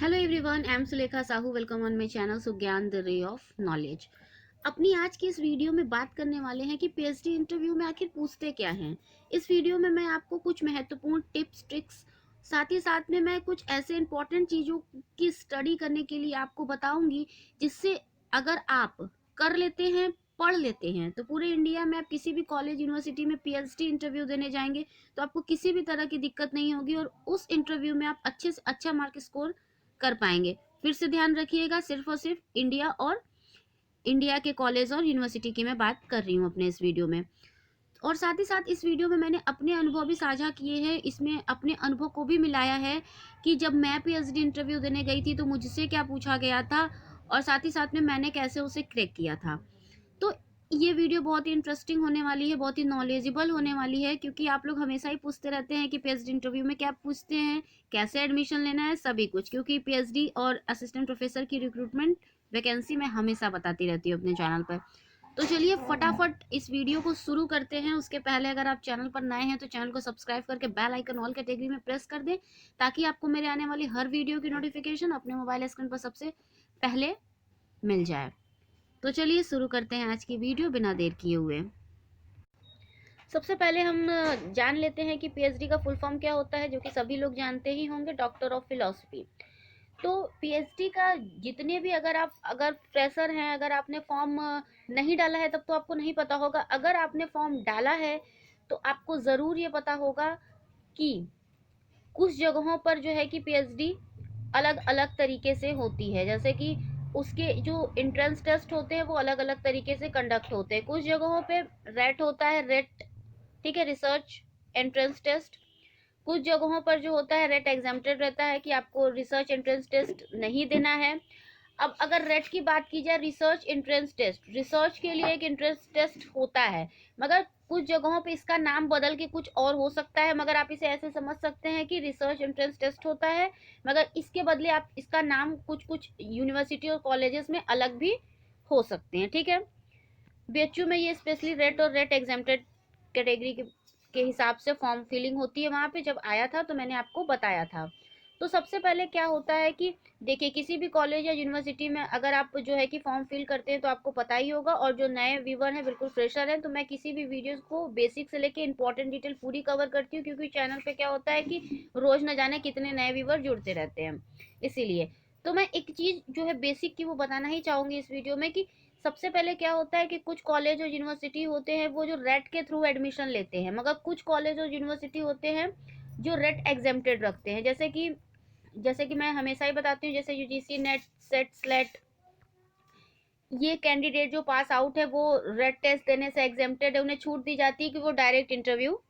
Hello everyone, I am Sulekha Sahu. Welcome on my channel Sugyan the ray of knowledge. अपनी आज की इस वीडियो में बात करने वाले हैं कि पीएचडी इंटरव्यू में आखिर पूछते क्या हैं। इस वीडियो में मैं आपको कुछ महत्वपूर्ण टिप्स ट्रिक्स, साथ ही साथ में मैं कुछ ऐसे इंपॉर्टेंट चीज़ों की स्टडी करने के लिए आपको बताऊंगी, जिससे अगर आप कर लेते हैं, पढ़ लेते हैं, तो पूरे इंडिया में आप किसी भी कॉलेज यूनिवर्सिटी में पीएचडी इंटरव्यू देने जाएंगे तो आपको किसी भी तरह की दिक्कत नहीं होगी और उस इंटरव्यू में आप अच्छे से अच्छा मार्क स्कोर कर पाएंगे। फिर से ध्यान रखिएगा, सिर्फ और सिर्फ इंडिया के कॉलेज और यूनिवर्सिटी की मैं बात कर रही हूँ अपने इस वीडियो में। और साथ ही साथ इस वीडियो में मैंने अपने अनुभव भी साझा किए हैं, इसमें अपने अनुभव को भी मिलाया है कि जब मैं पीएचडी इंटरव्यू देने गई थी तो मुझसे क्या पूछा गया था और साथ ही साथ में मैंने कैसे उसे क्रैक किया था। तो ये वीडियो बहुत ही इंटरेस्टिंग होने वाली है, बहुत ही नॉलेजेबल होने वाली है, क्योंकि आप लोग हमेशा ही पूछते रहते हैं कि पीएचडी इंटरव्यू में क्या पूछते हैं, कैसे एडमिशन लेना है, सभी कुछ, क्योंकि पीएचडी और असिस्टेंट प्रोफेसर की रिक्रूटमेंट वैकेंसी मैं हमेशा बताती रहती हूँ अपने चैनल पर। तो चलिए फटाफट इस वीडियो को शुरू करते हैं। उसके पहले अगर आप चैनल पर नए हैं तो चैनल को सब्सक्राइब करके बेल आइकन ऑल कैटेगरी में प्रेस कर दें, ताकि आपको मेरे आने वाली हर वीडियो की नोटिफिकेशन अपने मोबाइल स्क्रीन पर सबसे पहले मिल जाए। तो चलिए शुरू करते हैं आज की वीडियो बिना देर किए हुए। सबसे पहले हम जान लेते हैं कि पीएचडी का फुल फॉर्म क्या होता है, जो कि सभी लोग जानते ही होंगे, डॉक्टर ऑफ फिलोसफी। तो पीएचडी का जितने भी, अगर फ्रेशर हैं, अगर आपने फॉर्म नहीं डाला है तब तो आपको नहीं पता होगा। अगर आपने फॉर्म डाला है तो आपको ज़रूर ये पता होगा कि कुछ जगहों पर जो है कि पीएचडी अलग अलग तरीके से होती है। जैसे कि उसके जो एंट्रेंस टेस्ट होते हैं वो अलग अलग तरीके से कंडक्ट होते हैं। कुछ जगहों पे रेट होता है, रेट, ठीक है, रिसर्च एंट्रेंस टेस्ट। कुछ जगहों पर जो होता है रेट एग्जाम्प्टेड रहता है कि आपको रिसर्च एंट्रेंस टेस्ट नहीं देना है। अब अगर रेट की बात की जाए, रिसर्च एंट्रेंस टेस्ट, रिसर्च के लिए एक एंट्रेंस टेस्ट होता है, मगर कुछ जगहों पे इसका नाम बदल के कुछ और हो सकता है। मगर आप इसे ऐसे समझ सकते हैं कि रिसर्च एंट्रेंस टेस्ट होता है, मगर इसके बदले आप इसका नाम कुछ कुछ यूनिवर्सिटी और कॉलेजेस में अलग भी हो सकते हैं, ठीक है। बीएचयू में ये स्पेशली रेट और रेट एग्जाम्प्टेड कैटेगरी के हिसाब से फॉर्म फिलिंग होती है। वहां पे जब आया था तो मैंने आपको बताया था। तो सबसे पहले क्या होता है कि देखिए, किसी भी कॉलेज या यूनिवर्सिटी में अगर आप जो है कि फॉर्म फिल करते हैं तो आपको पता ही होगा। और जो नए व्यूवर हैं, बिल्कुल फ्रेशर हैं, तो मैं किसी भी वीडियो को बेसिक से लेके इंपॉर्टेंट डिटेल पूरी कवर करती हूँ, क्योंकि चैनल पे क्या होता है कि रोज न जाने कितने नए व्यूवर जुड़ते रहते हैं, इसीलिए। तो मैं एक चीज जो है बेसिक की वो बताना ही चाहूंगी इस वीडियो में कि सबसे पहले क्या होता है कि कुछ कॉलेज और यूनिवर्सिटी होते हैं वो जो रेट के थ्रू एडमिशन लेते हैं, मगर कुछ कॉलेज और यूनिवर्सिटी होते हैं जो रेट एग्जेम्प्टेड रखते हैं। जैसे कि मैं हमेशा ही बताती हूँ, जैसे यूजीसी नेट, सेट, स्लेट, ये कैंडिडेट जो पास आउट है वो रेट टेस्ट देने से एग्जेम्प्टेड है, उन्हें छूट दी जाती है कि वो डायरेक्ट इंटरव्यू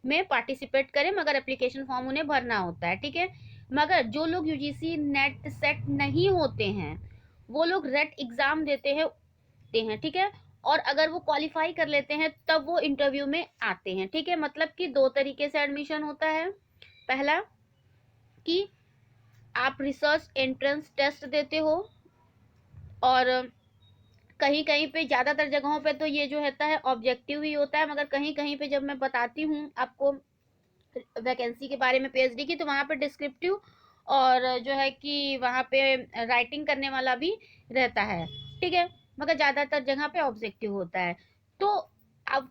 में पार्टिसिपेट करें, मगर एप्लीकेशन फॉर्म उन्हें भरना होता है, ठीक है। मगर जो लोग यूजीसी नेट सेट नहीं होते हैं वो लोग रेट एग्जाम देते हैं, ठीक है। और अगर वो क्वालिफाई कर लेते हैं तब वो इंटरव्यू में आते हैं, ठीक है। मतलब कि दो तरीके से एडमिशन होता है। पहला कि आप रिसर्च एंट्रेंस टेस्ट देते हो, और कहीं कहीं पे, ज्यादातर जगहों पे तो ये जो होता है ऑब्जेक्टिव ही होता है, मगर कहीं कहीं पे जब मैं बताती हूँ आपको वैकेंसी के बारे में पीएचडी की, तो वहाँ पे डिस्क्रिप्टिव और जो है कि वहाँ पे राइटिंग करने वाला भी रहता है, ठीक है। मगर ज़्यादातर जगह पे ऑब्जेक्टिव होता है। तो अब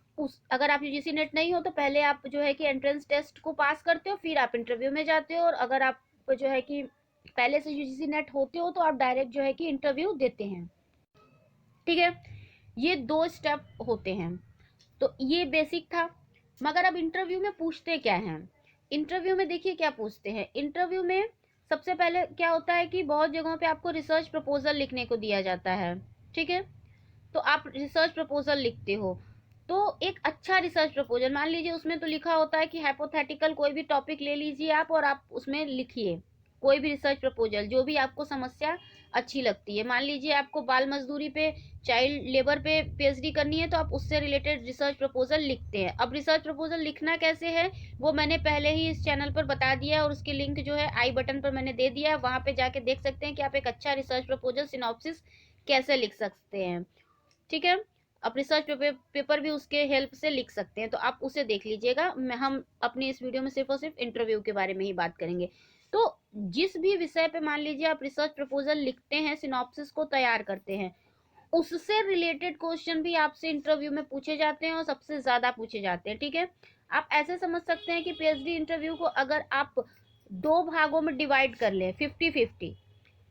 अगर आप यूजीसी नेट नहीं हो तो पहले आप जो है कि एंट्रेंस टेस्ट को पास करते हो, फिर आप इंटरव्यू में जाते हो। और अगर आप जो है कि पहले से यूजीसी नेट होते हो तो आप डायरेक्ट जो है कि इंटरव्यू देते हैं, ठीक है। ये दो स्टेप होते हैं। तो ये बेसिक था। मगर अब इंटरव्यू में पूछते क्या हैं। इंटरव्यू में देखिए क्या पूछते हैं। इंटरव्यू में सबसे पहले क्या होता है कि बहुत जगहों पे आपको रिसर्च प्रपोजल लिखने को दिया जाता है, ठीक है। तो आप रिसर्च प्रपोजल लिखते हो, तो एक अच्छा रिसर्च प्रपोजल, मान लीजिए उसमें तो लिखा होता है कि हाइपोथेटिकल कोई भी टॉपिक ले लीजिए आप और आप उसमें लिखिए कोई भी रिसर्च प्रपोजल, जो भी आपको समस्या अच्छी लगती है। मान लीजिए आपको बाल मजदूरी पे, चाइल्ड लेबर पे पीएचडी करनी है, तो आप उससे रिलेटेड रिसर्च प्रपोजल लिखते हैं। अब रिसर्च प्रपोजल लिखना कैसे है वो मैंने पहले ही इस चैनल पर बता दिया है, और उसकी लिंक जो है आई बटन पर मैंने दे दिया है, वहां पे जाके देख सकते हैं कि आप एक अच्छा रिसर्च प्रपोजल सिनॉप्सिस कैसे लिख सकते हैं, ठीक है। आप रिसर्च पेपर भी उसके हेल्प से लिख सकते हैं, तो आप उसे देख लीजिएगा। हम अपनी इस वीडियो में सिर्फ और सिर्फ इंटरव्यू के बारे में ही बात करेंगे। तो जिस भी विषय पे मान लीजिए आप रिसर्च प्रपोजल लिखते हैं, सिनॉप्सिस को तैयार करते हैं, उससे रिलेटेड क्वेश्चन भी आपसे इंटरव्यू में पूछे जाते हैं और सबसे ज्यादा पूछे जाते हैं। ठीक है, आप ऐसे समझ सकते हैं कि पीएचडी इंटरव्यू को अगर आप दो भागों में डिवाइड कर लें, 50-50,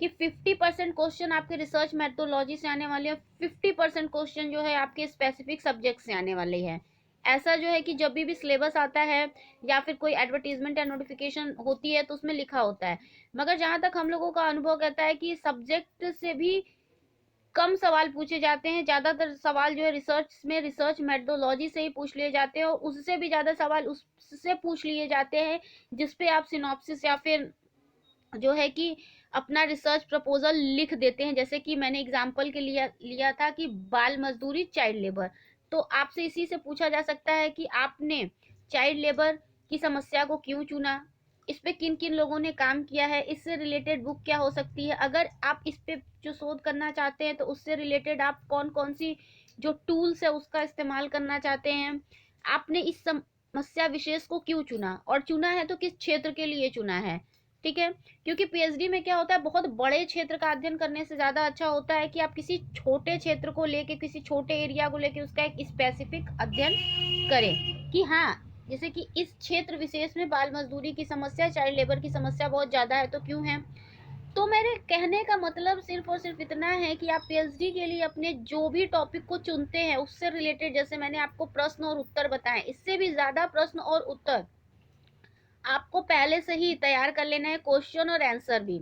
कि 50% क्वेश्चन आपके रिसर्च मेथोडोलॉजी से आने वाले हैं, 50% क्वेश्चन जो है आपके स्पेसिफिक सब्जेक्ट से आने वाले हैं। ऐसा जो है कि जब भी सिलेबस आता है या फिर कोई एडवर्टीजमेंट या नोटिफिकेशन होती है तो उसमें लिखा होता है, मगर जहां तक हम लोगों का अनुभव कहता है कि सब्जेक्ट से भी कम सवाल पूछे जाते हैं। ज्यादातर सवाल जो है रिसर्च मेथोडोलॉजी से ही पूछ लिए जाते हैं और उससे भी ज्यादा सवाल उससे पूछ लिए जाते हैं जिसपे आप सिनॉप्सिस या फिर जो है कि अपना रिसर्च प्रपोजल लिख देते हैं। जैसे कि मैंने एग्जांपल के लिया था कि बाल मजदूरी, चाइल्ड लेबर, तो आपसे इसी से पूछा जा सकता है कि आपने चाइल्ड लेबर की समस्या को क्यों चुना, इस पे किन किन लोगों ने काम किया है, इससे रिलेटेड बुक क्या हो सकती है, अगर आप इस पे जो शोध करना चाहते हैं तो उससे रिलेटेड आप कौन कौन सी जो टूल्स है उसका इस्तेमाल करना चाहते हैं, आपने इस समस्या विशेष को क्यों चुना और चुना है तो किस क्षेत्र के लिए चुना है। ठीक है, क्योंकि पीएचडी में क्या होता है, बहुत बड़े क्षेत्र का अध्ययन करने से ज्यादा अच्छा होता है कि आप किसी छोटे क्षेत्र को लेके, किसी छोटे एरिया को लेके उसका एक स्पेसिफिक अध्ययन करें कि हाँ, जैसे कि इस क्षेत्र विशेष में बाल मजदूरी की समस्या, चाइल्ड लेबर की समस्या बहुत ज्यादा है, तो क्यों है। तो मेरे कहने का मतलब सिर्फ और सिर्फ इतना है कि आप पीएचडी के लिए अपने जो भी टॉपिक को चुनते हैं उससे रिलेटेड, जैसे मैंने आपको प्रश्न और उत्तर बताए, इससे भी ज्यादा प्रश्न और उत्तर आपको पहले से ही तैयार कर लेना है, क्वेश्चन और आंसर भी।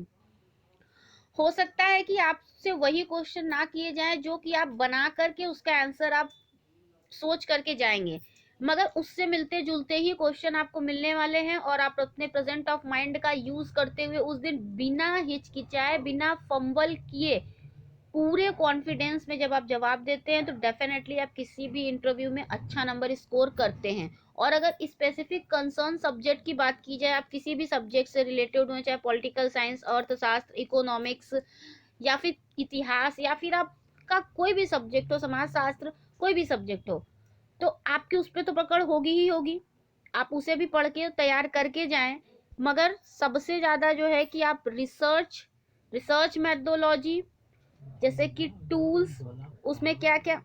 हो सकता है कि आपसे वही क्वेश्चन ना किए जाए जो कि आप बना करके उसका आंसर आप सोच करके जाएंगे, मगर उससे मिलते जुलते ही क्वेश्चन आपको मिलने वाले हैं और आप अपने प्रेजेंट ऑफ माइंड का यूज करते हुए उस दिन बिना हिचकिचाए, बिना फंबल किए, पूरे कॉन्फिडेंस में जब आप जवाब देते हैं तो डेफिनेटली आप किसी भी इंटरव्यू में अच्छा नंबर स्कोर करते हैं। और अगर स्पेसिफिक कंसर्न सब्जेक्ट की बात की जाए, आप किसी भी सब्जेक्ट से रिलेटेड हो, चाहे पॉलिटिकल साइंस, अर्थशास्त्र, इकोनॉमिक्स या फिर इतिहास, या फिर आपका कोई भी सब्जेक्ट हो, समाजशास्त्र, कोई भी सब्जेक्ट हो, तो आपकी उस पर तो पकड़ होगी ही होगी, आप उसे भी पढ़ के तैयार करके जाएं। मगर सबसे ज्यादा जो है कि आप रिसर्च मेथोडोलॉजी, जैसे कि टूल्स, उसमें क्या क्या,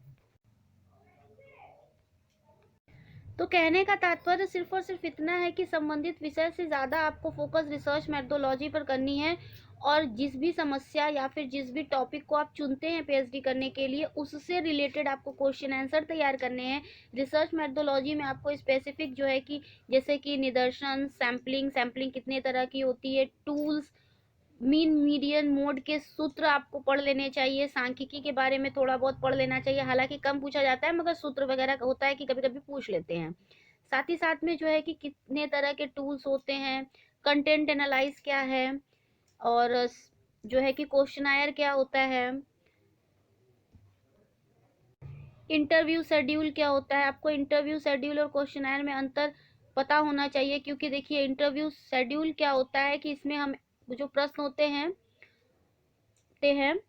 तो कहने का तात्पर्य सिर्फ और सिर्फ इतना है कि संबंधित विषय से ज्यादा आपको फोकस रिसर्च मेथोडोलॉजी पर करनी है और जिस भी समस्या या फिर जिस भी टॉपिक को आप चुनते हैं पीएचडी करने के लिए, उससे रिलेटेड आपको क्वेश्चन आंसर तैयार करने हैं। रिसर्च मेथोडोलॉजी में आपको स्पेसिफिक जो है कि जैसे कि निदर्शन, सैम्पलिंग कितने तरह की होती है, टूल्स, मीन मीडियन मोड के सूत्र आपको पढ़ लेने चाहिए, सांख्यिकी के बारे में थोड़ा बहुत पढ़ लेना चाहिए, हालांकि कम पूछा जाता है मगर सूत्र वगैरह होता है कि कभी कभी पूछ लेते हैं। साथ ही साथ में जो है कि कितने तरह के टूल्स होते हैं, कंटेंट एनालाइज क्या है, और जो है कि क्वेश्चनायर क्या होता है, इंटरव्यू शेड्यूल क्या होता है। आपको इंटरव्यू शेड्यूल और क्वेश्चनायर में अंतर पता होना चाहिए, क्योंकि देखिए इंटरव्यू शेड्यूल क्या होता है कि इसमें हम जो प्रश्न होते हैं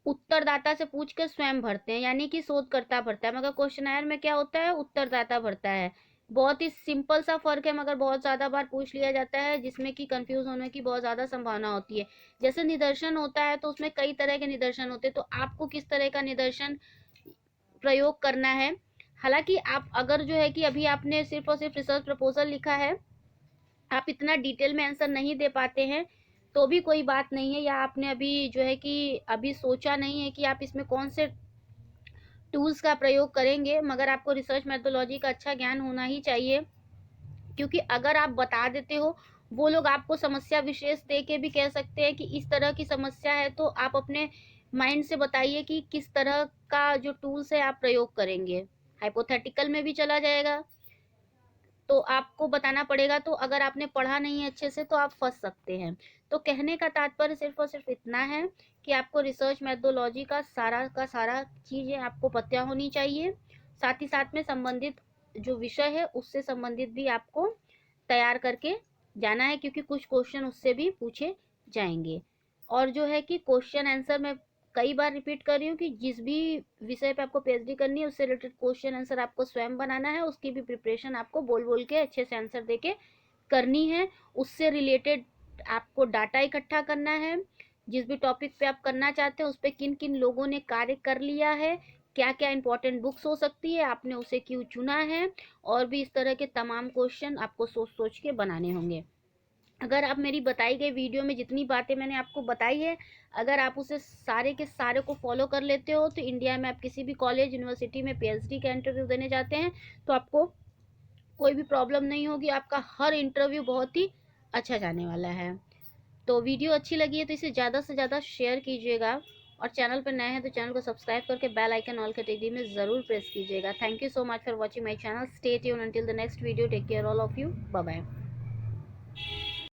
उत्तरदाता से पूछ कर स्वयं भरते हैं, यानी कि शोधकर्ता भरता है, मगर क्वेश्चनायर में क्या होता है, उत्तरदाता भरता है। बहुत ही सिंपल सा फर्क है, मगर बहुत ज्यादा बार पूछ लिया जाता है जिसमें कि कंफ्यूज होने की बहुत ज्यादा संभावना होती है। जैसे निदर्शन होता है तो उसमें कई तरह के निदर्शन होते हैं, तो आपको किस तरह का निदर्शन प्रयोग करना है। हालांकि आप अगर जो है कि अभी आपने सिर्फ और सिर्फ रिसर्च प्रपोजल लिखा है, आप इतना डिटेल में आंसर नहीं दे पाते हैं तो भी कोई बात नहीं है, या आपने अभी जो है कि अभी सोचा नहीं है कि आप इसमें कौन से टूल्स का प्रयोग करेंगे, मगर आपको रिसर्च मेथोडोलॉजी का अच्छा ज्ञान होना ही चाहिए। क्योंकि अगर आप बता देते हो, वो लोग आपको समस्या विशेष दे के भी कह सकते हैं कि इस तरह की समस्या है, तो आप अपने माइंड से बताइए कि किस तरह का जो टूल्स है आप प्रयोग करेंगे। हाइपोथेटिकल में भी चला जाएगा, तो आपको बताना पड़ेगा, तो अगर आपने पढ़ा नहीं है अच्छे से तो आप फंस सकते हैं। तो कहने का तात्पर्य सिर्फ और सिर्फ इतना है कि आपको रिसर्च मेथोडोलॉजी का सारा चीजें आपको पता होनी चाहिए। साथ ही साथ में संबंधित जो विषय है उससे संबंधित भी आपको तैयार करके जाना है, क्योंकि कुछ क्वेश्चन उससे भी पूछे जाएंगे। और जो है कि क्वेश्चन आंसर में कई बार रिपीट कर रही हूँ कि जिस भी विषय पे आपको पीएचडी करनी है उससे रिलेटेड क्वेश्चन आंसर आपको स्वयं बनाना है, उसकी भी प्रिपरेशन आपको बोल बोल के अच्छे से आंसर देके करनी है, उससे रिलेटेड आपको डाटा इकट्ठा करना है। जिस भी टॉपिक पे आप करना चाहते हैं उस पे किन किन लोगों ने कार्य कर लिया है, क्या क्या इंपॉर्टेंट बुक्स हो सकती है, आपने उसे क्यों चुना है, और भी इस तरह के तमाम क्वेश्चन आपको सोच सोच के बनाने होंगे। अगर आप मेरी बताई गई वीडियो में जितनी बातें मैंने आपको बताई है, अगर आप उसे सारे के सारे को फॉलो कर लेते हो, तो इंडिया में आप किसी भी कॉलेज यूनिवर्सिटी में पीएचडी का इंटरव्यू देने जाते हैं तो आपको कोई भी प्रॉब्लम नहीं होगी, आपका हर इंटरव्यू बहुत ही अच्छा जाने वाला है। तो वीडियो अच्छी लगी है तो इसे ज़्यादा से ज़्यादा शेयर कीजिएगा, और चैनल पर नए हैं तो चैनल को सब्सक्राइब करके बेल आइकन ऑल कैटेगरी में ज़रूर प्रेस कीजिएगा। Thank you so much for watching my channel. Stay tune until the next video. Take care all of you. Bye bye.